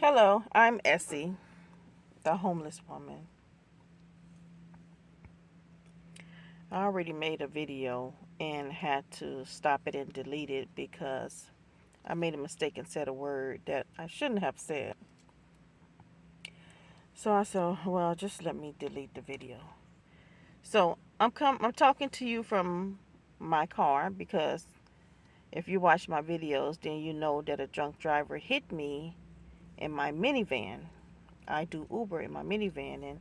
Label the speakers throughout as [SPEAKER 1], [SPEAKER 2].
[SPEAKER 1] Hello, I'm Essie, the homeless woman. I already made a video and had to stop it and delete it because I made a mistake and said a word that I shouldn't have said. So I said, well, just let me delete the video. So I'm talking to you from my car because if you watch my videos, then you know that a drunk driver hit me in my minivan. I do Uber in my minivan, and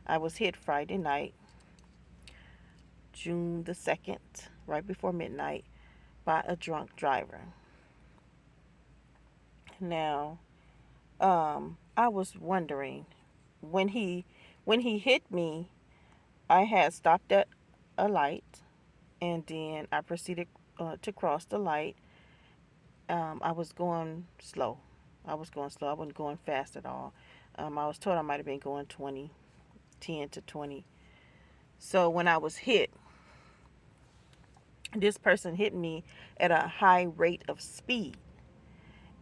[SPEAKER 1] I was hit Friday night, June the 2nd, right before midnight, by a drunk driver. Now, I was wondering when he hit me, I had stopped at a light, and then I proceeded to cross the light. I was going slow. I was going slow. I wasn't going fast at all. I was told I might have been going 20, 10 to 20. So when I was hit, this person hit me at a high rate of speed.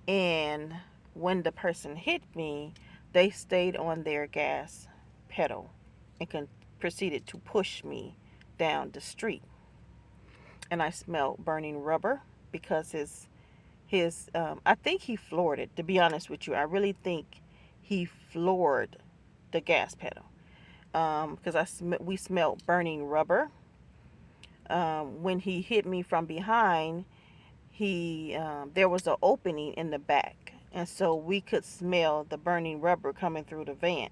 [SPEAKER 1] And when the person hit me, they stayed on their gas pedal and proceeded to push me down the street. And I smelled burning rubber because his I think he floored it. To be honest with you, I really think he floored the gas pedal because we smelled burning rubber. When he hit me from behind, he there was an opening in the back, and so we could smell the burning rubber coming through the van,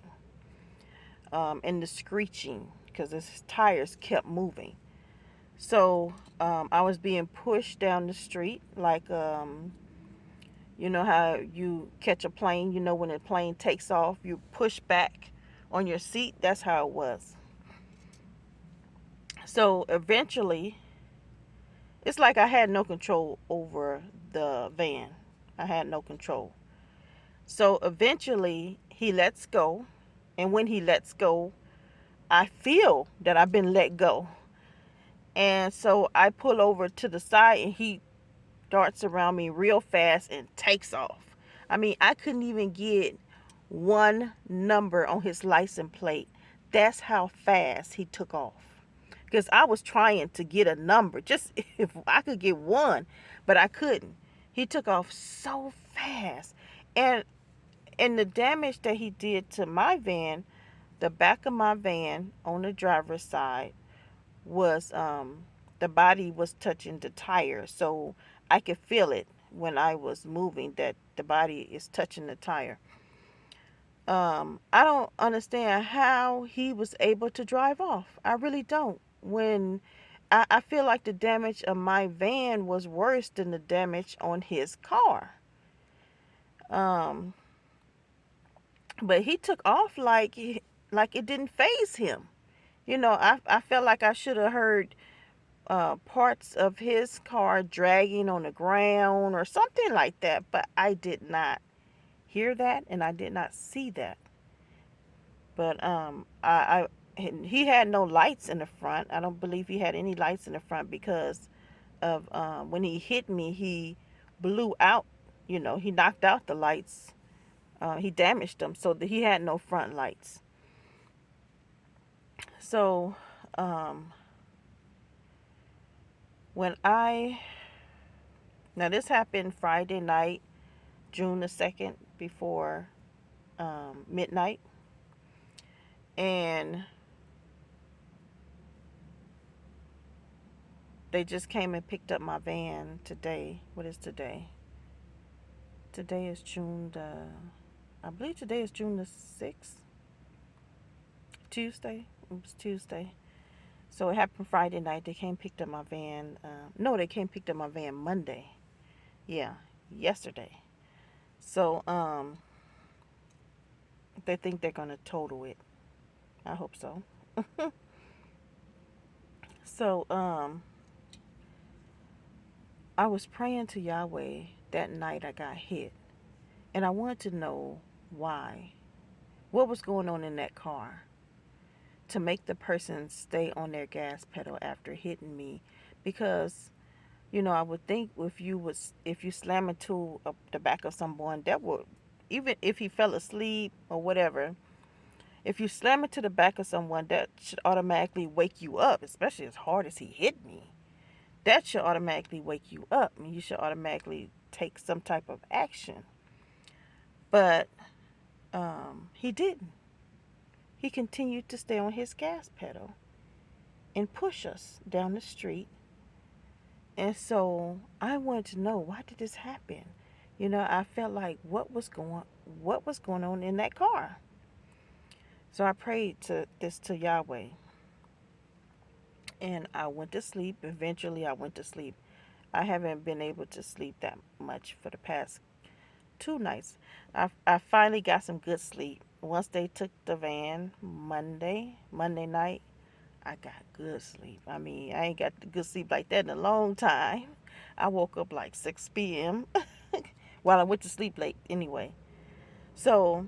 [SPEAKER 1] and the screeching because his tires kept moving. So I was being pushed down the street like you know how you catch a plane. You know when a plane takes off, you push back on your seat. That's how it was. So eventually, it's like I had no control over the van. I had no control. So eventually he lets go. And when he lets go, I feel that I've been let go. And so I pull over to the side and he darts around me real fast and takes off. I mean, I couldn't even get one number on his license plate. That's how fast he took off. Because I was trying to get a number, just if I could get one, but I couldn't. He took off so fast. And the damage that he did to my van, the back of my van on the driver's side was the body was touching the tire, so I could feel it when I was moving that the body is touching the tire. I don't understand how he was able to drive off. I really don't. When I feel like the damage of my van was worse than the damage on his car. Um, but he took off like it didn't phase him. You know, I felt like I should have heard parts of his car dragging on the ground or something like that, but I did not hear that and I did not see that. But he had no lights in the front. I don't believe he had any lights in the front because of when he hit me, he blew out. You know, he knocked out the lights. He damaged them so that he had no front lights. So um, when I now this happened Friday night, June the 2nd, before midnight, and they just came and picked up my van today. What is today? Today is June the, I believe today is June the 6th, Tuesday. It was Tuesday. So it happened Friday night. They came picked up my van. No, they came picked up my van Monday. Yeah, yesterday. So they think they're gonna total it. I hope so. So I was praying to Yahweh that night I got hit, and I wanted to know why. What was going on in that car to make the person stay on their gas pedal after hitting me? Because I would think if you slam into the back of someone, that would even if he fell asleep or whatever, if you slam into the back of someone, that should automatically wake you up, especially as hard as he hit me. That should automatically wake you up, and you should automatically take some type of action. But he didn't. He continued to stay on his gas pedal and push us down the street. And so I wanted to know, why did this happen? I felt like what was going on in that car. So I prayed to Yahweh, and I went to sleep. Eventually I went to sleep. I haven't been able to sleep that much for the past 2 nights. I finally got some good sleep. Once they took the van Monday night, I got good sleep. I mean, I ain't got good sleep like that in a long time. I woke up like 6 p.m. while I went to sleep late anyway. So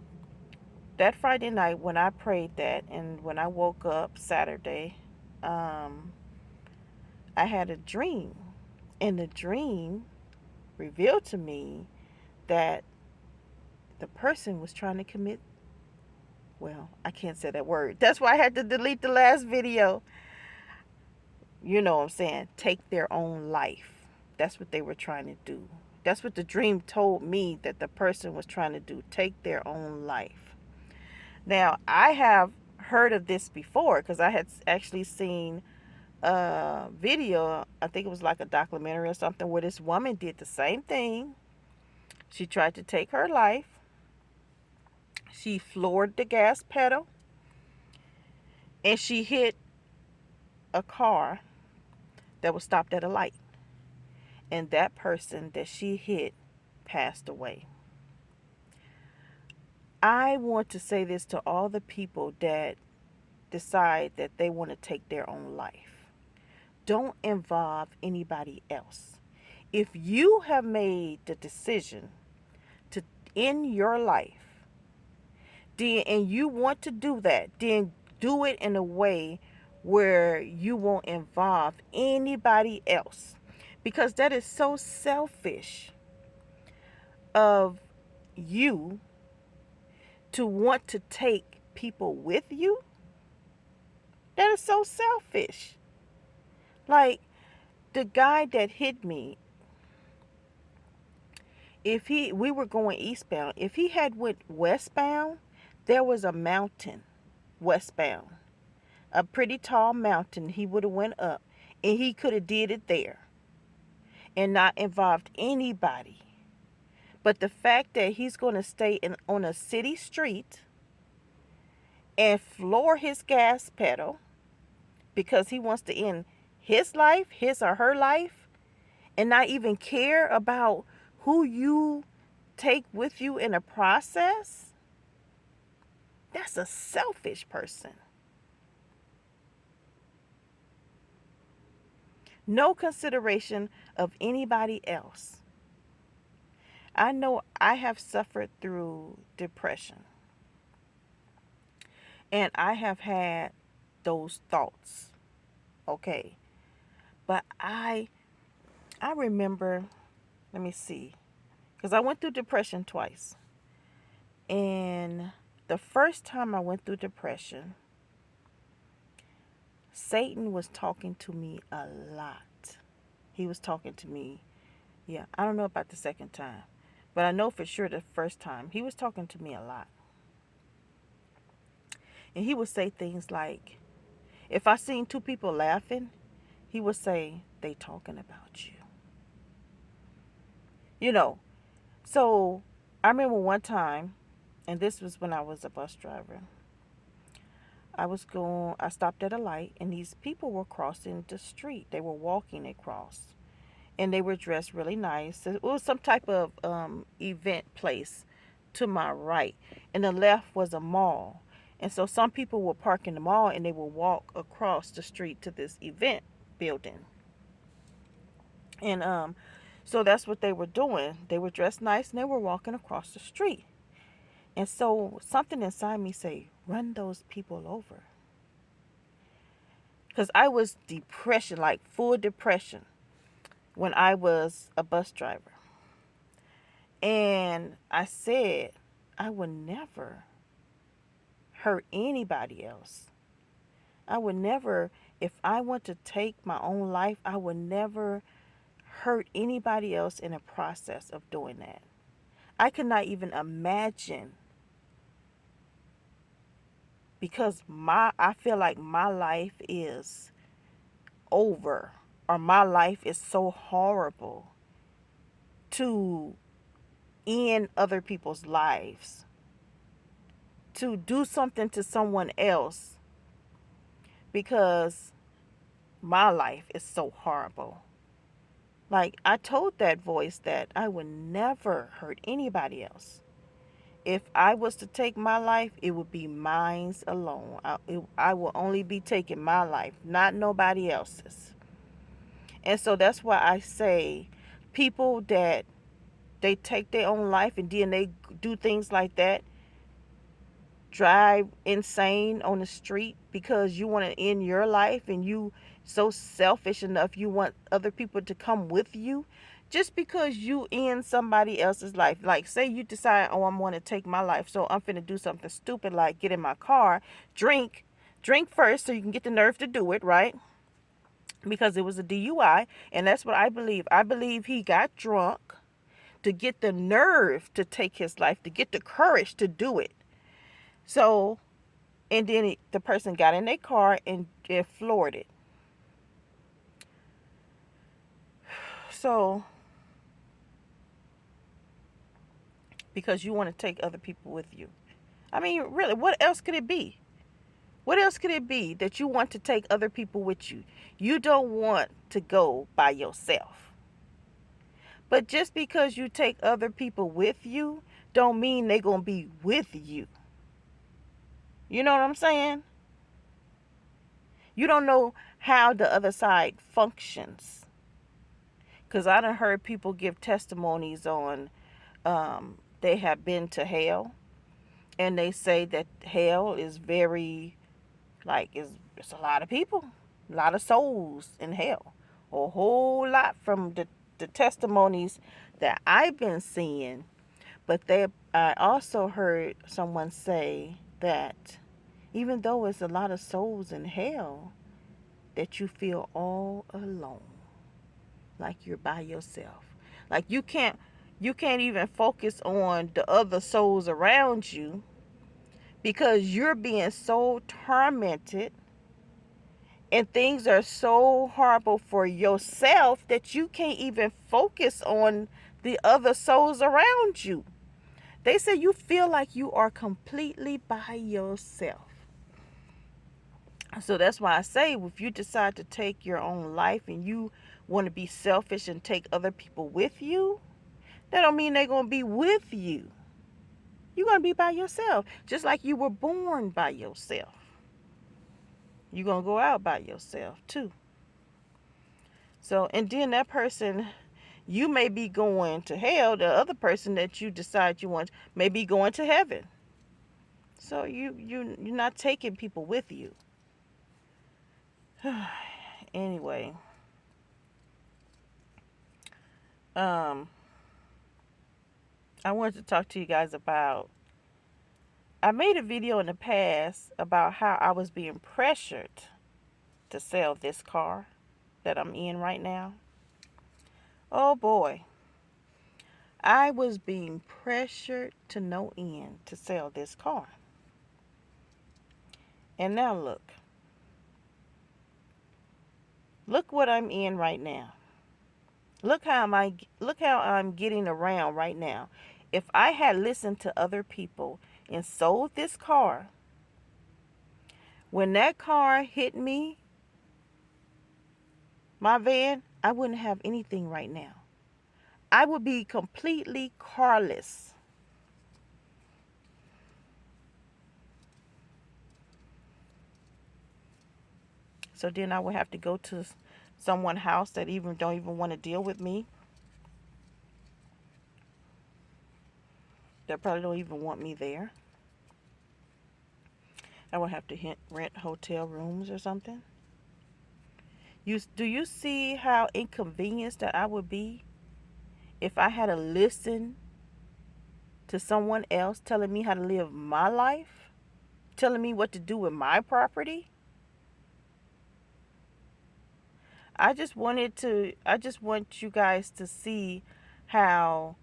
[SPEAKER 1] that Friday night when I prayed that, and when I woke up Saturday, um, I had a dream. And the dream revealed to me that the person was trying to commit, well, I can't say that word. That's why I had to delete the last video. You know what I'm saying? Take their own life. That's what they were trying to do. That's what the dream told me that the person was trying to do. Take their own life. Now, I have heard of this before because I had actually seen a video. I think it was like a documentary or something where this woman did the same thing. She tried to take her life. She floored the gas pedal and she hit a car that was stopped at a light. And that person that she hit passed away. I want to say this to all the people that decide that they want to take their own life. Don't involve anybody else. If you have made the decision to end your life, then and you want to do that, then do it in a way where you won't involve anybody else. Because that is so selfish of you to want to take people with you. That is so selfish. Like the guy that hit me, if we were going eastbound, if he had went westbound, there was a mountain westbound, a pretty tall mountain. He would have went up, and he could have did it there and not involved anybody. But the fact that he's going to stay on a city street and floor his gas pedal because he wants to end his life, his or her life, and not even care about who you take with you in a process, that's a selfish person. No consideration of anybody else. I know I have suffered through depression, and I have had those thoughts. Okay. But I remember, let me see, because I went through depression twice. And the first time I went through depression, Satan was talking to me a lot. He was talking to me. Yeah, I don't know about the second time, but I know for sure the first time he was talking to me a lot. And he would say things like, if I seen two people laughing, he would say, they talking about you. You know, so I remember one time, and this was when I was a bus driver. I stopped at a light, and these people were crossing the street. They were walking across, and they were dressed really nice. It was some type of event place to my right, and the left was a mall. And so some people would park in the mall, and they would walk across the street to this event building. And so that's what they were doing. They were dressed nice, and they were walking across the street. And so something inside me say, run those people over. Because I was depression, like full depression, when I was a bus driver. And I said, I would never hurt anybody else. I would never, if I want to take my own life, I would never hurt anybody else in the process of doing that. I could not even imagine, because I feel like my life is over, or my life is so horrible, to end other people's lives, to do something to someone else, because my life is so horrible. Like, I told that voice that I would never hurt anybody else. If I was to take my life, it would be mine alone. I will only be taking my life, not nobody else's. And so that's why I say, people that they take their own life and then they do things like that, drive insane on the street because you want to end your life, and you so selfish enough you want other people to come with you, just because you end somebody else's life. Like, say you decide, oh, I'm going to take my life, so I'm finna do something stupid like get in my car, drink first so you can get the nerve to do it, right? Because it was a DUI, and that's what I believe. I believe he got drunk to get the nerve to take his life, to get the courage to do it. So, and then the person got in their car and floored it. So, because you want to take other people with you. I mean, really, what else could it be? What else could it be that you want to take other people with you? You don't want to go by yourself. But just because you take other people with you, don't mean they're going to be with you. You know what I'm saying? You don't know how the other side functions. Because I done heard people give testimonies on, they have been to hell, and they say that hell is very, like, it's a lot of people, a lot of souls in hell, a whole lot from the testimonies that I've been seeing. But I also heard someone say that even though it's a lot of souls in hell, that you feel all alone, like you're by yourself. Like, you can't even focus on the other souls around you, because you're being so tormented and things are so horrible for yourself that you can't even focus on the other souls around you. They say you feel like you are completely by yourself. So that's why I say, if you decide to take your own life and you want to be selfish and take other people with you, that don't mean they're going to be with you. You're going to be by yourself, just like you were born by yourself. You're going to go out by yourself too. So, and then that person, you may be going to hell. The other person that you decide you want may be going to heaven. So you're not taking people with you. Anyway, um, I wanted to talk to you guys about. I made a video in the past about how I was being pressured to sell this car that I'm in right now. Oh boy. I was being pressured to no end to sell this car. And now look. Look what I'm in right now. Look how I'm getting around right now. If I had listened to other people and sold this car, when that car hit me, my van, I wouldn't have anything right now. I would be completely carless. So then I would have to go to someone's house that don't even want to deal with me. That probably don't even want me there. I would have to rent hotel rooms or something. Do you see how inconvenienced that I would be if I had to listen to someone else telling me how to live my life, telling me what to do with my property. I just want you guys to see how,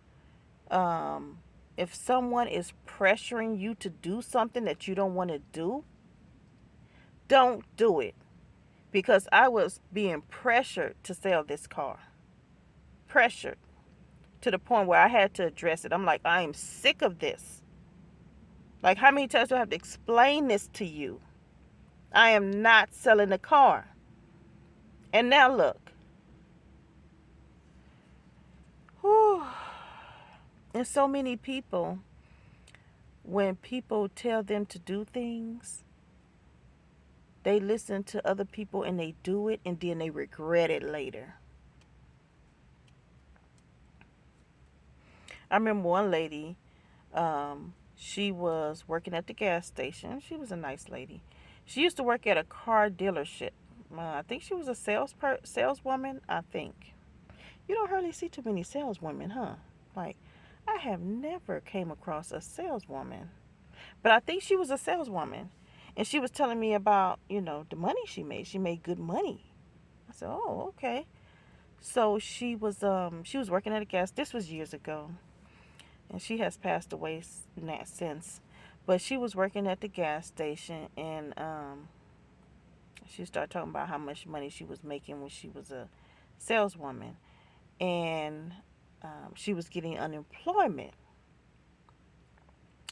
[SPEAKER 1] um, if someone is pressuring you to do something that you don't want to do, don't do it. Because I was being pressured to sell this car. Pressured to the point where I had to address it. I'm like, I am sick of this. Like, how many times do I have to explain this to you? I am not selling the car. And now look. Whew, and so many people, when people tell them to do things, they listen to other people and they do it and then they regret it later. I remember one lady, she was working at the gas station. She was a nice lady. She used to work at a car dealership. I think she was a saleswoman, I think. You don't hardly see too many saleswomen, huh? Like, I have never came across a saleswoman. But I think she was a saleswoman. And she was telling me about, the money she made. She made good money. I said, "Oh, okay." So she was working at a gas. This was years ago. And she has passed away since. But she was working at the gas station, and she started talking about how much money she was making when she was a saleswoman, and she was getting unemployment.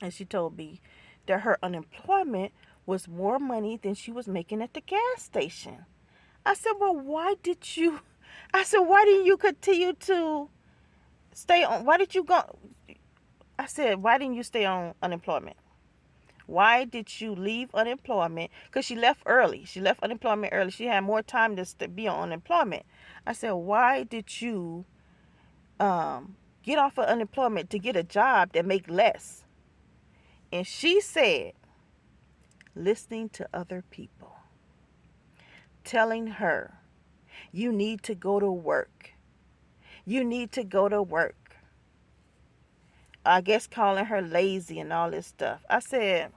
[SPEAKER 1] And she told me that her unemployment was more money than she was making at the gas station. I said, "Well, why did you?" I said, "Why didn't you continue to stay on? Why did you go?" I said, "Why didn't you stay on unemployment? Why did you leave unemployment?" Because she left early. She left unemployment early. She had more time to be on unemployment. I said, "Why did you get off of unemployment to get a job that make less?" And she said, listening to other people telling her, "You need to go to work. You need to go to work." I guess calling her lazy and all this stuff. I said,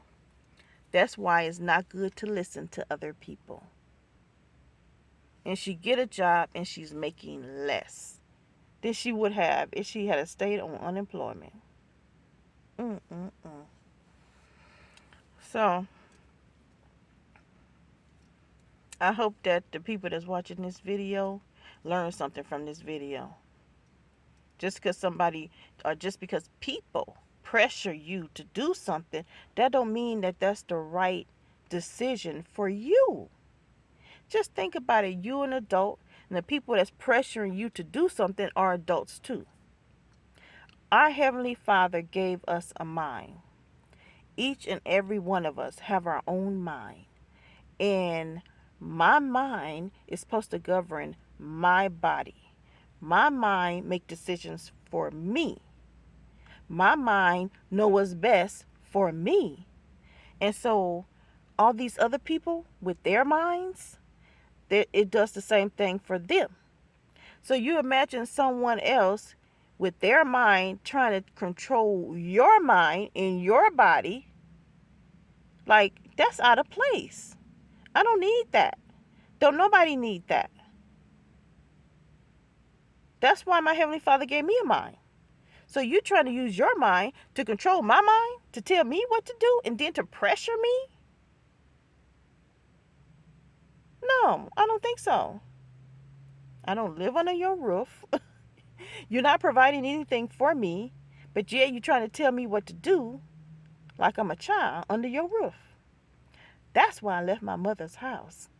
[SPEAKER 1] that's why it's not good to listen to other people. And she get a job and she's making less than she would have if she had stayed on unemployment. Mm-mm-mm. So I hope that the people that's watching this video learn something from this video. Just because somebody, or just because people pressure you to do something, that don't mean that that's the right decision for you. Just think about it. You an adult, and the people that's pressuring you to do something are adults too. Our Heavenly Father gave us a mind. Each and every one of us have our own mind. And my mind is supposed to govern my body. My mind make decisions for me. My mind know what's best for me. And so all these other people with their minds, it does the same thing for them. So you imagine someone else with their mind trying to control your mind in your body. Like, that's out of place. I don't need that. Don't nobody need that. That's why my Heavenly Father gave me a mind. So you trying to use your mind to control my mind, to tell me what to do, and then to pressure me? No, I don't think so. I don't live under your roof. You're not providing anything for me, but yeah, you're trying to tell me what to do like I'm a child under your roof. That's why I left my mother's house.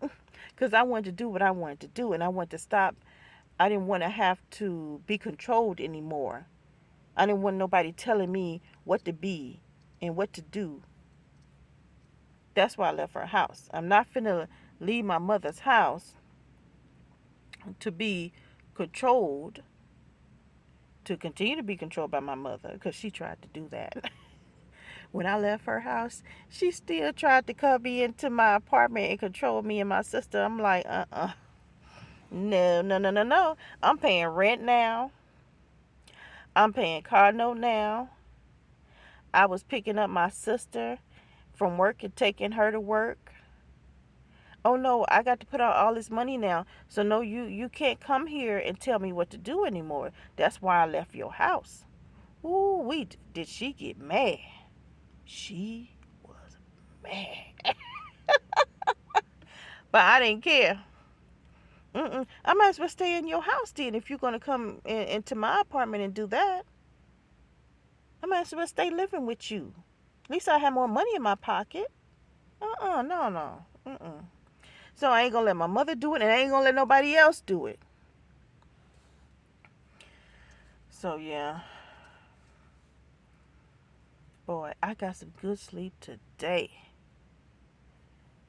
[SPEAKER 1] Because I wanted to do what I wanted to do, and I wanted to stop. I didn't want to have to be controlled anymore. I didn't want nobody telling me what to be and what to do. That's why I left her house. I'm not finna leave my mother's house to be controlled, to continue to be controlled by my mother, because she tried to do that. When I left her house, she still tried to come me into my apartment and control me and my sister. I'm like, no, no, no, no, no. I'm paying rent now. I'm paying car note now. I was picking up my sister from work and taking her to work. Oh no, I got to put out all this money now. So no, you can't come here and tell me what to do anymore. That's why I left your house. Ooh, did she get mad? She was mad. But I didn't care. I might as well stay in your house then if you're gonna come into my apartment and do that. I might as well stay living with you. At least I have more money in my pocket. No, no. So I ain't gonna let my mother do it, and I ain't gonna let nobody else do it. So yeah, boy, I got some good sleep today.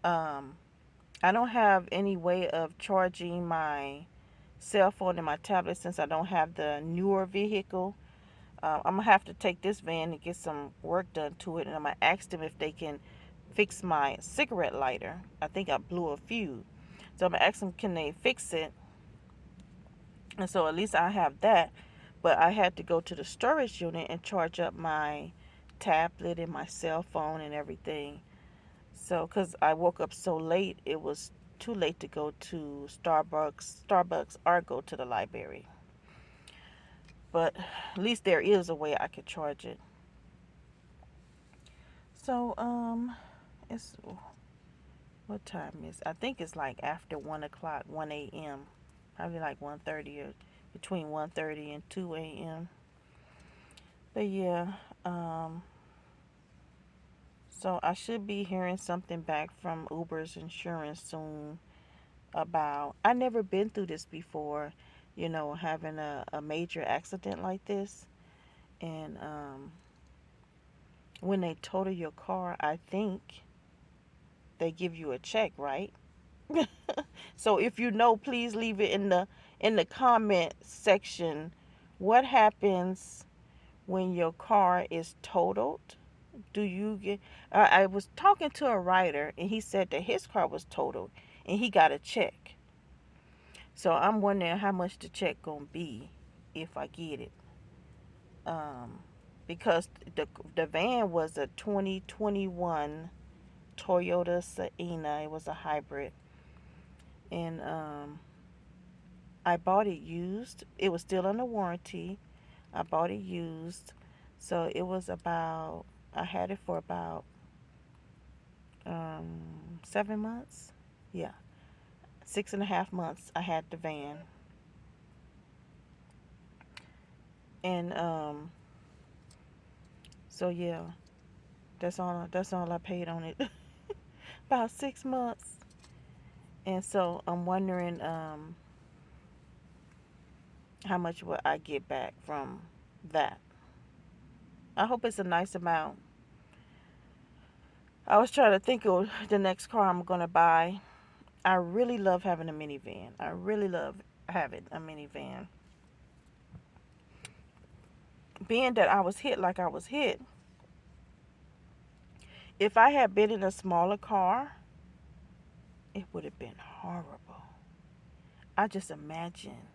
[SPEAKER 1] Um, I don't have any way of charging my cell phone and my tablet since I don't have the newer vehicle. I'm gonna have to take this van and get some work done to it, and I'm gonna ask them if they can fix my cigarette lighter. I think I blew a fuse, so I'm gonna ask them can they fix it, and so at least I have that. But I had to go to the storage unit and charge up my tablet and my cell phone and everything. So, cause I woke up so late, it was too late to go to Starbucks, or go to the library. But at least there is a way I could charge it. So, it's what time is? I think it's like after 1 o'clock, 1 a.m. Probably like 1:30 or between 1:30 and 2 a.m. But yeah, um, so I should be hearing something back from Uber's insurance soon about. I never been through this before, having a major accident like this. And when they total your car, I think they give you a check, right? So if you know, please leave it in the comment section. What happens when your car is totaled? Do you get? I was talking to a writer, and he said that his car was totaled, and he got a check. So I'm wondering how much the check gonna be if I get it. Um, because the van was a 2021 Toyota Sienna. It was a hybrid, and I bought it used. It was still under warranty. I bought it used, so it was about. I had it for about 7 months. Yeah, 6.5 months. I had the van, and so yeah, that's all I paid on it. About 6 months. And so I'm wondering how much will I get back from that. I hope it's a nice amount. I was trying to think of the next car I'm gonna buy. I really love having a minivan. I really love having a minivan. Being that I was hit like I was hit, if I had been in a smaller car, it would have been horrible. I just imagine.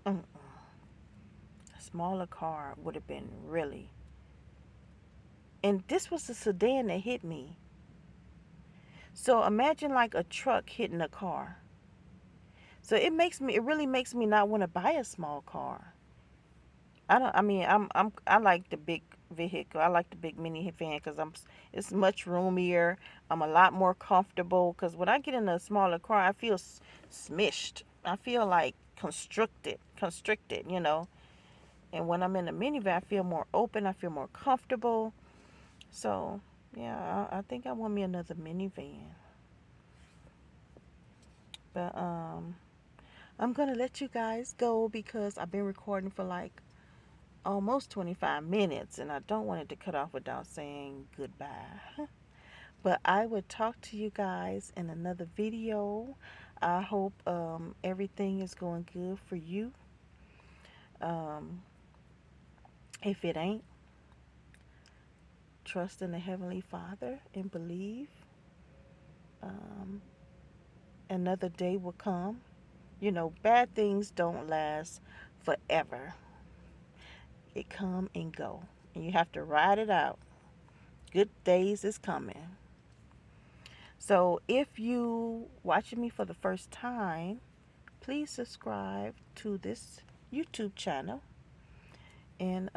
[SPEAKER 1] Mm, a smaller car would have been really. And this was a sedan that hit me. So imagine like a truck hitting a car. So it really makes me not want to buy a small car. I don't, I mean, I like the big vehicle. I like the big minivan because it's much roomier. I'm a lot more comfortable because when I get in a smaller car, I feel smished. I feel like constricted. And when I'm in a minivan, I feel more open. I feel more comfortable. So yeah, I think I want me another minivan. But I'm gonna let you guys go because I've been recording for like almost 25 minutes and I don't want it to cut off without saying goodbye. But I will talk to you guys in another video. I hope everything is going good for you. Um, if it ain't, trust in the Heavenly Father and believe um, another day will come. Bad things don't last forever. It come and go. And you have to ride it out. Good days is coming. So if you watching me for the first time, please subscribe to this YouTube channel, and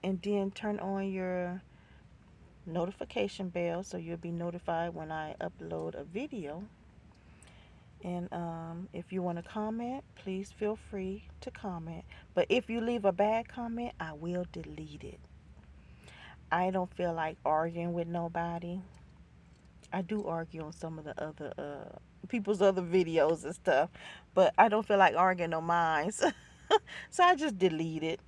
[SPEAKER 1] then turn on your notification bell so you'll be notified when I upload a video. And if you want to comment, please feel free to comment. But if you leave a bad comment, I will delete it. I don't feel like arguing with nobody. I do argue on some of the other people's other videos and stuff, but I don't feel like arguing on mine. So I just delete it.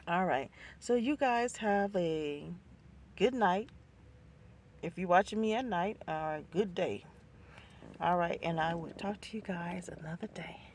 [SPEAKER 1] All right. So you guys have a good night. If you're watching me at night, good day. All right, and I will talk to you guys another day.